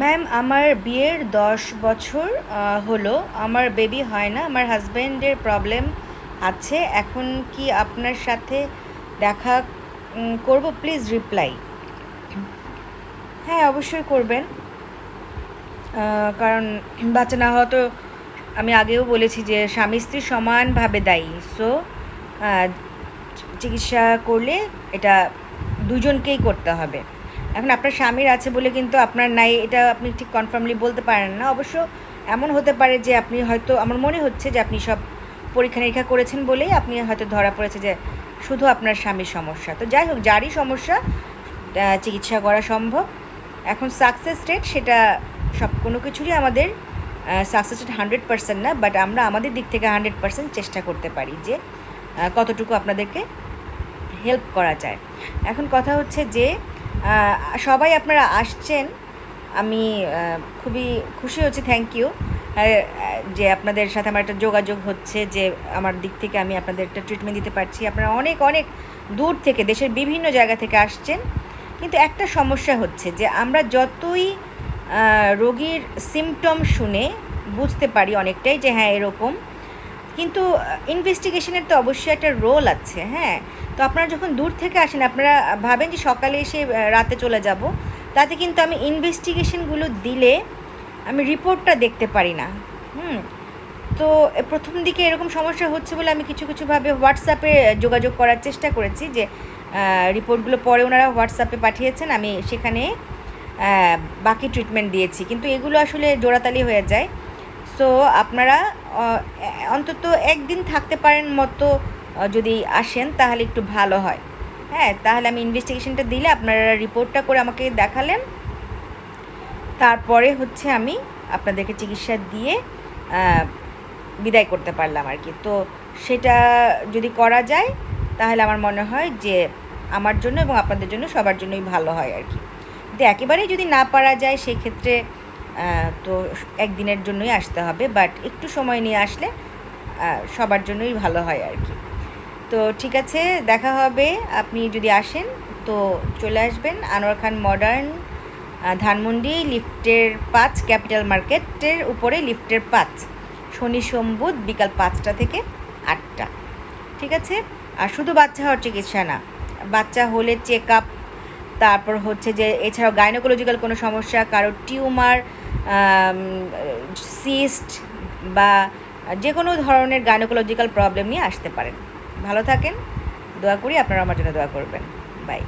Ma'am, আমার বিয়ের 10 বছর হলো। আমার বেবি হয় না। আমার হাজব্যান্ডের প্রবলেম আছে। এখন কি আপনার সাথে দেখা করব? Please reply. হ্যাঁ, অবশ্যই করবেন। কারণ বাচ্চা না হওয়া তো আমি আগেও বলেছি যে স্বামী স্ত্রী সমানভাবে দায়ী। সো চিকিৎসা করলে এটা দুজনকেই করতে হবে। এখন আপনার স্বামীর আছে বলে কিন্তু আপনার নাই, এটা আপনি ঠিক কনফার্মলি বলতে পারেন না। অবশ্য এমন হতে পারে যে আপনি হয়তো, আমার মনে হচ্ছে যে আপনি সব পরীক্ষা নিরীক্ষা করেছেন বলেই আপনি হয়তো ধরা পড়েছে যে শুধু আপনার স্বামীর সমস্যা। তো যাই হোক, যারই সমস্যা চিকিৎসা করা সম্ভব। এখন সাকসেস রেট সেটা সব কোনো কিছুরই আমাদের সাকসেস রেট 100% না, বাট আমরা আমাদের দিক থেকে 100% চেষ্টা করতে পারি যে কতটুকু আপনাদেরকে হেল্প করা যায়। এখন কথা হচ্ছে যে সবাই আপনারা আসছেন, আমি খুবই খুশি হচ্ছি। থ্যাংক ইউ যে আপনাদের সাথে আমার একটা যোগাযোগ হচ্ছে, যে আমার দিক থেকে আমি আপনাদের একটা ট্রিটমেন্ট দিতে পারছি। আপনারা অনেক অনেক দূর থেকে, দেশের বিভিন্ন জায়গা থেকে আসছেন। কিন্তু একটা সমস্যা হচ্ছে যে আমরা যতই রোগীর সিমটম শুনে বুঝতে পারি অনেকটাই যে হ্যাঁ এরকম, কিন্তু ইনভেস্টিগেশনের তো অবশ্যই একটা রোল আছে। হ্যাঁ, তো আপনারা যখন দূর থেকে আসেন, আপনারা ভাবেন যে সকালে এসে রাতে চলে যাব, তাতে কিন্তু আমি ইনভেস্টিগেশনগুলো দিলে আমি রিপোর্টটা দেখতে পারি না। তো প্রথম দিকে এরকম সমস্যা হচ্ছে বলে আমি কিছু কিছুভাবে হোয়াটসঅ্যাপে যোগাযোগ করার চেষ্টা করেছি, যে রিপোর্টগুলো পরে ওনারা হোয়াটসঅ্যাপে পাঠিয়েছেন, আমি সেখানে বাকি ট্রিটমেন্ট দিয়েছি। কিন্তু এগুলো আসলে জোড়াতালি হয়ে যায়। সো আপনারা অন্তত একদিন থাকতে পারেন মতো যদি আসেন তাহলে একটু ভালো হয়। হ্যাঁ, তাহলে আমি ইনভেস্টিগেশনটা দিলে আপনারা রিপোর্টটা করে আমাকে দেখালেন, তারপরে হচ্ছে আমি আপনাদেরকে চিকিৎসা দিয়ে বিদায় করতে পারলাম আর কি। তো সেটা যদি করা যায় তাহলে আমার মনে হয় যে আমার জন্য এবং আপনাদের জন্য সবার জন্যই ভালো হয় আর কি। কিন্তু একেবারেই যদি না পারা যায় সেক্ষেত্রে তো একদিনের জন্যই আসতে হবে, বাট একটু সময় নিয়ে আসলে সবার জন্যই ভালো হয় আর কি। তো ঠিক আছে, দেখা হবে। আপনি যদি আসেন তো চলে আসবেন আনোয়ার খান মডার্ন, ধানমন্ডি, লিফটের 5, ক্যাপিটাল মার্কেটের উপরে লিফটের 5, শনি সোম বুধ বিকাল 5টা থেকে 8টা। ঠিক আছে? আর শুধু বাচ্চা হওয়ার চিকিৎসা না, বাচ্চা হলে চেক আপ, তারপর হচ্ছে যে এছাড়াও গাইনোকোলজিক্যাল কোনো সমস্যা, কারো টিউমার, সিস্ট বা যে কোনো ধরনের গাইনোকোলজিক্যাল প্রবলেম নিয়ে আসতে পারেন। ভালো থাকেন, দোয়া করি আপনারা আমার জন্য দোয়া করবেন। বাই।